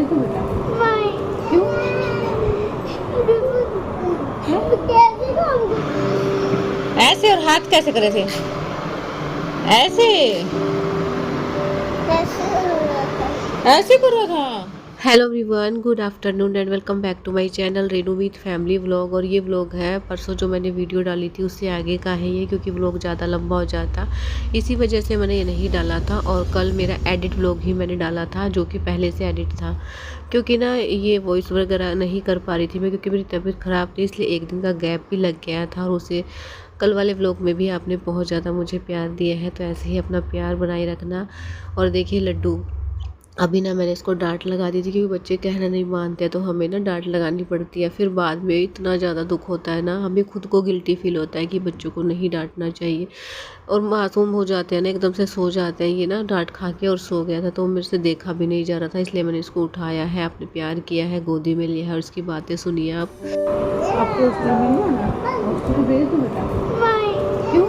भेज दूं बेटा? नहीं। क्यों? कैसे खाऊंगी? ऐसे, और हाथ कैसे करे थे? ऐसे कैसे हो रहा था? ऐसे कर रहा था। Hello everyone, good afternoon and welcome back to my channel Renu with family vlog. और ये व्लॉग है परसों जो मैंने वीडियो डाली थी उससे आगे का है ये, क्योंकि व्लॉग ज़्यादा लंबा हो जाता, इसी वजह से मैंने ये नहीं डाला था। और कल मेरा एडिट व्लॉग ही मैंने डाला था जो कि पहले से एडिट था, क्योंकि ना ये वॉइस वगैरह नहीं कर पा रही थी मैं, क्योंकि मेरी तबीयत ख़राब थी, इसलिए एक दिन का गैप भी लग गया था। और उसे कल वाले व्लॉग में भी आपने बहुत ज़्यादा मुझे प्यार दिया है, तो ऐसे ही अपना प्यार बनाए रखना। और देखिए लड्डू, अभी ना मैंने इसको डांट लगा दी थी, क्योंकि बच्चे कहना नहीं मानते, तो हमें ना डांट लगानी पड़ती है। फिर बाद में इतना ज़्यादा दुख होता है ना, हमें खुद को गिल्टी फील होता है कि बच्चों को नहीं डांटना चाहिए। और मासूम हो जाते हैं ना, एकदम से सो जाते हैं। ये ना डांट खा के और सो गया था, तो मेरे से देखा भी नहीं जा रहा था, इसलिए मैंने इसको उठाया है, आपने प्यार किया है, गोदी में लिया है और उसकी बातें सुनिए आप। आपको हॉस्टल में नहीं आना? हॉस्टल भेज दूं बेटा? नहीं। क्यों?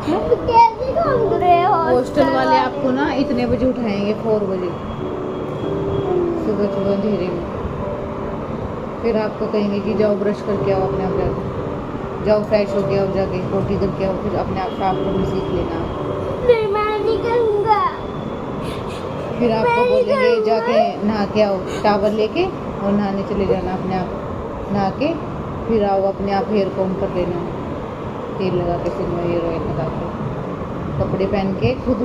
कैसे खाऊंगी? हॉस्टल वाले आपको ना इतने बजे उठाएंगे, 4 बजे सुबह सुबह अंधेरे में। फिर आपको कहेंगे कि जाओ ब्रश करके आओ, अपने आप जाके जाओ, फ्रेश हो के आओ, जाके रोटी करके आओ, फिर अपने आप साफ करना सीख लेना। नहीं, मैं नहीं करूँगा। फिर आपको मैं नहीं बोलेंगे करूँगा। जाके नहा के आओ, टावल लेके और नहाने चले जाना, अपने आप नहा के फिर आओ, अपने आप हेयर कॉम्ब कर लेना, तेल लगा के सिर में, हेयर ऑयल लगा के, कपड़े पहन के खुद,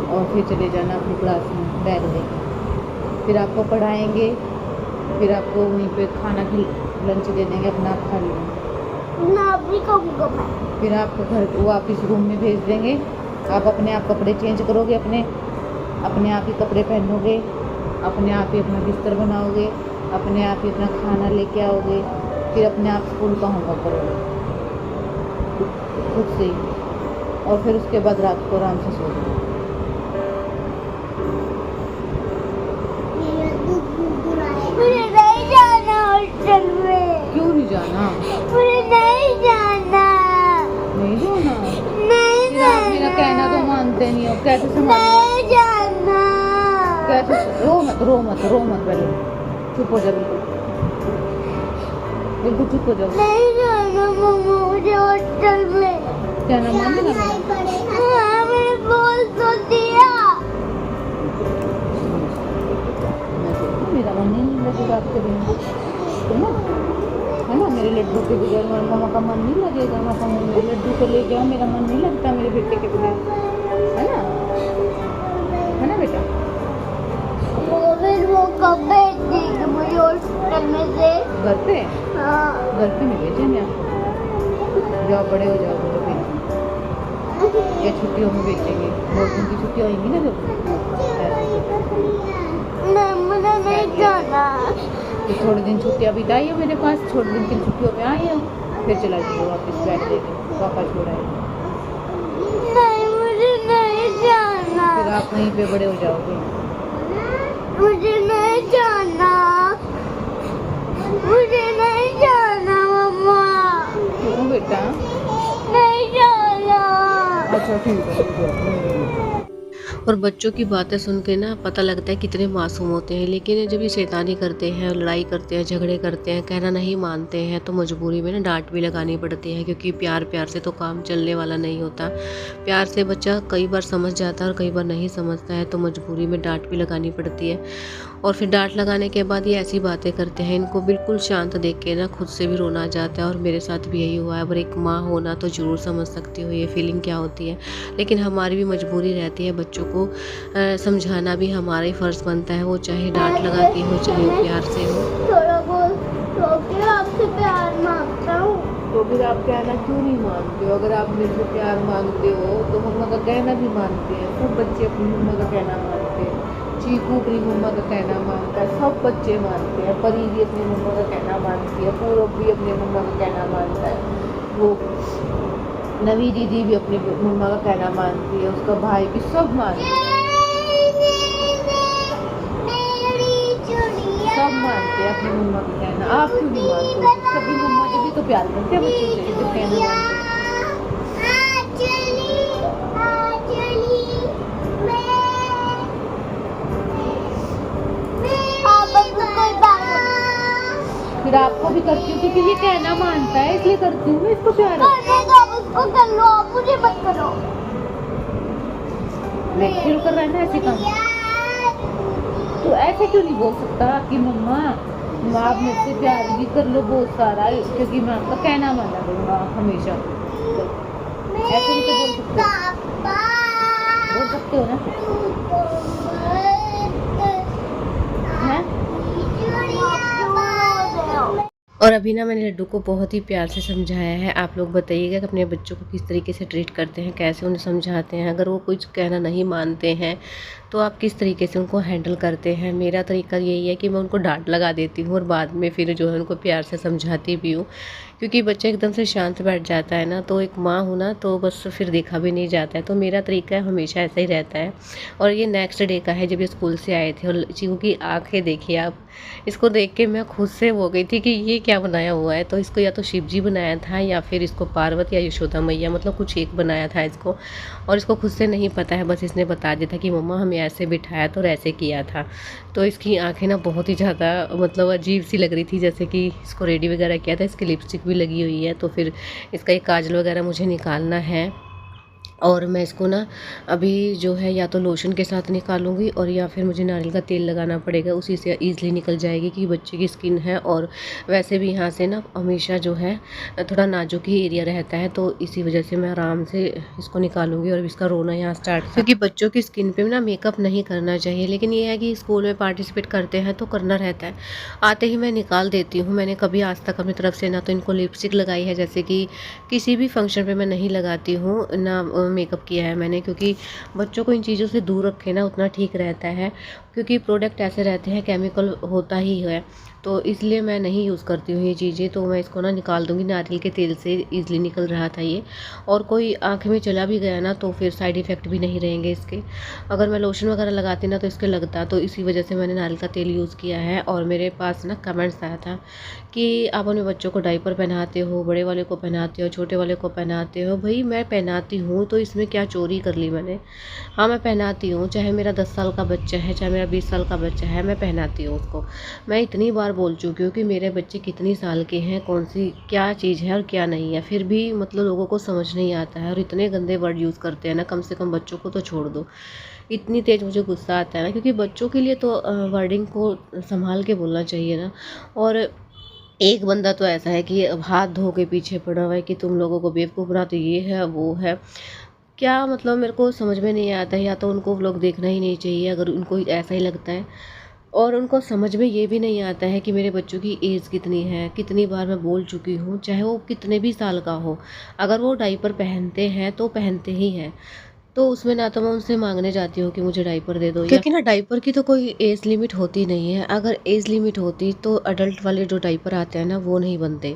और फिर चले जाना अपनी क्लास में बैग लेके। फिर आपको पढ़ाएंगे, फिर आपको वहीं पे खाना की लंच दे देंगे, अपना आप खा लेना। ना भी खाऊंगा मैं। फिर आपको घर वापस रूम में भेज देंगे, आप अपने आप कपड़े चेंज करोगे, अपने आप ही कपड़े पहनोगे, अपने आप ही अपना बिस्तर बनाओगे, अपने आप ही अपना खाना लेके आओगे, फिर अपने आप स्कूल का होमवर्क करोगे खुद से ही। और फिर उसके बाद रात को आराम से सो जाओ। मुझे नहीं जाना हॉस्टल में। क्यों नहीं जाना? मुझे नहीं जाना। नहीं जाना? नहीं फिर आप मेरा कहना तो मानते नहीं हो, कैसे संभालो? नहीं जाना। कैसे? रो मत, रो मत, रो मत, पहले चुप हो जा, बिल्कुल बिल्कुल चुप हो जाओ। नहीं जाना मम्मा मुझे हॉस्टल में। कहना मान लेना मेरा? हाँ, मैंने बोल तो दिया। मेरा मन नहीं लगेगा आपके बिना, है ना? मेरे लड्डू के बगैर मामा का मन नहीं लगेगा। मामा मेरे लड्डू को ले जाओ, मेरा मन नहीं लगता मेरे बेटे के बगैर, है ना बेटा? वो कब भेज देंगे मुझे हॉस्टल में से? घर पे? हाँ। घर पे नहीं भेजेंगे आपको, जाओ बड़े हो जाओगे तो भेजेंगे, या छुट्टियों में भेजेंगे, 2 दिन की छुट्टी आएंगी ना जब, नहीं, मुझे नहीं जाना। तो थोड़े दिन छुट्टियाँ बिताइए मेरे पास, थोड़े दिन की छुट्टियों में आइए, फिर चला जाइए वापस बैठ लेके, पापा छोड़ाए। नहीं, मुझे नहीं जाना। फिर आप वहीं पे बड़े हो जाओगे। मुझे नहीं जाना। मुझे नहीं जाना मम्मा। क्यों बेटा? नहीं जाना। अच्छा ठीक है। और बच्चों की बातें सुन के ना पता लगता है कितने मासूम होते हैं, लेकिन जब ये शैतानी करते हैं, लड़ाई करते हैं, झगड़े करते हैं, कहना नहीं मानते हैं, तो मजबूरी में ना डांट भी लगानी पड़ती है, क्योंकि प्यार प्यार से तो काम चलने वाला नहीं होता। प्यार से बच्चा कई बार समझ जाता है और कई बार नहीं समझता है, तो मजबूरी में डांट भी लगानी पड़ती है। और फिर डांट लगाने के बाद ये ऐसी बातें करते हैं, इनको बिल्कुल शांत देख के ना खुद से भी रोना आ जाता है। और मेरे साथ भी यही हुआ है। और एक माँ होना तो ज़रूर समझ सकती हो ये फीलिंग क्या होती है, लेकिन हमारी भी मजबूरी रहती है, बच्चों को समझाना भी हमारा ही फ़र्ज़ बनता है, वो चाहे डांट लगा के हो चाहे प्यार से हो। थोड़ा बहुत तो भी आपसे प्यार मांगता हूँ। तो फिर आप कहना क्यों नहीं मानते हो? अगर आप मेरे से प्यार मांगते हो तो मम्मा का कहना भी मानते हैं। सब बच्चे अपनी मम्मा का कहना मानते हैं, चीकू अपनी मम्मा का कहना मानता है, सब बच्चे मानते हैं। परी भी अपनी मम्मा का कहना मानती है, पूरब भी अपनी मम्मा का कहना मानता है, वो नवी दीदी भी अपनी मम्मा का कहना मानती है, उसका भाई भी, सब मानते हैं, सब मानते हैं अपनी मम्मा का कहना। आप क्यों नहीं मानते हो? सभी मम्मा जब भी तो प्यार करते हैं बच्चों से, जब कहना मानते हैं। कभी करती हूँ क्योंकि ये कहना मानता है इसलिए करती हूँ मैं इसको प्यार। करने दो, आप उसको कर लो, आप मुझे मत करो। मैं शुरू कर रहा है ना ऐसे काम। तो ऐसे क्यों नहीं बोल सकता कि मम्मा आप मुझसे प्यार भी कर लो बहुत सारा, क्योंकि मैं आपका कहना माना करूँगा हमेशा। ऐसे नहीं तो बोल सकते, बोल सकते हो ना? हैं? और अभी ना मैंने लड्डू को बहुत ही प्यार से समझाया है। आप लोग बताइएगा कि अपने बच्चों को किस तरीके से ट्रीट करते हैं, कैसे उन्हें समझाते हैं। अगर वो कुछ कहना नहीं मानते हैं तो आप किस तरीके से उनको हैंडल करते हैं। मेरा तरीका यही है कि मैं उनको डांट लगा देती हूँ और बाद में फिर जो है उनको प्यार से समझाती भी हूँ, क्योंकि बच्चा एकदम से शांत बैठ जाता है ना, तो एक माँ हो ना तो बस फिर देखा भी नहीं जाता है। तो मेरा तरीका हमेशा ऐसा ही रहता है। और ये नेक्स्ट डे का है जब ये स्कूल से आए थे, और चीकू की आंखें देखिए आप, इसको देख के मैं खुद से हो गई थी कि ये क्या बनाया हुआ है। तो इसको या तो शिव जी बनाया था या फिर इसको पार्वती या यशोदा मैया, मतलब कुछ एक बनाया था इसको। और इसको खुद से नहीं पता है, बस इसने बता दिया था कि मम्मा हमें ऐसे बिठाया तो और ऐसे किया था। तो इसकी आंखें ना बहुत ही ज़्यादा मतलब अजीब सी लग रही थी, जैसे कि इसको रेडी वगैरह किया था। इसकी लिपस्टिक भी लगी हुई है, तो फिर इसका एक काजल वगैरह मुझे निकालना है। और मैं इसको ना अभी जो है या तो लोशन के साथ निकालूंगी और या फिर मुझे नारियल का तेल लगाना पड़ेगा, उसी से ईज़िली निकल जाएगी कि बच्चे की स्किन है। और वैसे भी यहाँ से ना हमेशा जो है थोड़ा नाजुक ही एरिया रहता है, तो इसी वजह से मैं आराम से इसको निकालूंगी। और इसका रोना यहाँ स्टार्ट, क्योंकि बच्चों की स्किन पे ना मेकअप नहीं करना चाहिए, लेकिन ये है कि स्कूल में पार्टिसिपेट करते हैं तो करना रहता है। आते ही मैं निकाल देती हूँ। मैंने कभी आज तक अपनी तरफ से ना तो इनको लिपस्टिक लगाई है, जैसे कि किसी भी फंक्शन पे मैं नहीं लगाती हूँ ना, मेकअप किया है मैंने, क्योंकि बच्चों को इन चीज़ों से दूर रखें ना उतना ठीक रहता है। क्योंकि प्रोडक्ट ऐसे रहते हैं, केमिकल होता ही है, तो इसलिए मैं नहीं यूज़ करती हूँ ये चीज़ें। तो मैं इसको ना निकाल दूँगी, नारियल के तेल से ईज़िली निकल रहा था ये। और कोई आँख में चला भी गया ना तो फिर साइड इफ़ेक्ट भी नहीं रहेंगे इसके। अगर मैं लोशन वगैरह लगाती ना तो इसके लगता, तो इसी वजह से मैंने नारियल का तेल यूज़ किया है। और मेरे पास ना कमेंट्स आया था कि आप अपने बच्चों को डायपर पहनाते हो, बड़े वाले को पहनाते हो, छोटे वाले को पहनाते हो। भाई मैं पहनाती हूँ, तो इसमें क्या चोरी कर ली मैंने? हाँ मैं पहनाती हूँ, चाहे मेरा 10 साल का बच्चा है, चाहे मेरा 20 साल का बच्चा है, मैं पहनाती हूँ उसको। मैं इतनी बार बोल चुकी हूँ कि मेरे बच्चे कितनी साल के हैं, कौन सी क्या चीज़ है और क्या नहीं है, फिर भी मतलब लोगों को समझ नहीं आता है और इतने गंदे वर्ड यूज़ करते हैं ना। कम से कम बच्चों को तो छोड़ दो। इतनी तेज़ मुझे गुस्सा आता है ना, क्योंकि बच्चों के लिए तो वर्डिंग को संभाल के बोलना चाहिए ना। और एक बंदा तो ऐसा है कि अब हाथ धो के पीछे पड़ा हुआ है कि तुम लोगों को बेवकूफ़ बनाते, ये है वो है। क्या मतलब मेरे को समझ में नहीं आता है, या तो उनको व्लॉग देखना ही नहीं चाहिए अगर उनको ऐसा ही लगता है। और उनको समझ में ये भी नहीं आता है कि मेरे बच्चों की एज कितनी है। कितनी बार मैं बोल चुकी हूँ, चाहे वो कितने भी साल का हो, अगर वो डायपर पहनते हैं तो पहनते ही हैं। तो उसमें ना तो मैं उनसे मांगने जाती हूँ कि मुझे डायपर दे दो, क्योंकि ना डायपर की तो कोई एज लिमिट होती नहीं है। अगर एज लिमिट होती तो अडल्ट वाले जो डायपर आते हैं ना वो नहीं बनते।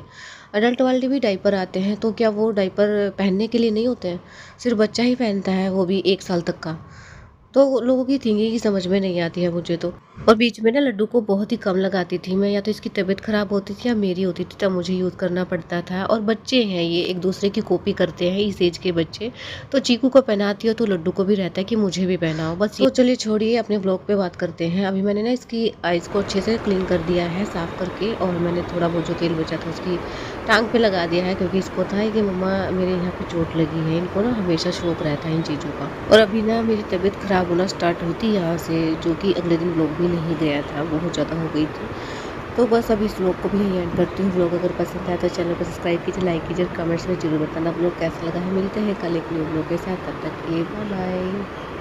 अडल्ट वाले भी डायपर आते हैं, तो क्या वो डायपर पहनने के लिए नहीं होते हैं? सिर्फ बच्चा ही पहनता है, वो भी 1 साल तक का। तो लोगों की थिंकिंग की समझ में नहीं आती है मुझे तो। और बीच में ना लड्डू को बहुत ही कम लगाती थी मैं, या तो इसकी तबीयत ख़राब होती थी या मेरी होती थी, तब मुझे यूज़ करना पड़ता था। और बच्चे हैं ये एक दूसरे की कॉपी करते हैं, इस एज के बच्चे। तो चीकू को पहनाती हो तो लड्डू को भी रहता है कि मुझे भी पहनाओ बस। तो चलिए छोड़िए, अपने ब्लॉग पे बात करते हैं। अभी मैंने ना इसकी आइज़ को अच्छे से क्लीन कर दिया है, साफ़ करके। और मैंने थोड़ा वो जो तेल बचा था उसकी टांग पे लगा दिया है, क्योंकि इसको था कि मम्मा मेरे यहाँ पे चोट लगी है। इनको ना हमेशा शौक रहता है इन चीज़ों का। और अभी ना मेरी तबीयत ख़राब होना स्टार्ट होती यहाँ से, जो कि अगले दिन व्लॉग भी नहीं गया था, बहुत ज़्यादा हो गई थी। तो बस अभी इस व्लॉग को भी यहीं एंड करती हूँ। व्लॉग अगर पसंद आया तो चैनल को सब्सक्राइब कीजिए, लाइक कीजिए, कमेंट्स में जरूर बताना व्लॉग कैसा लगा है। मिलते हैं कल एक न्यू व्लॉग के साथ, तब तक के लिए बाय बाय।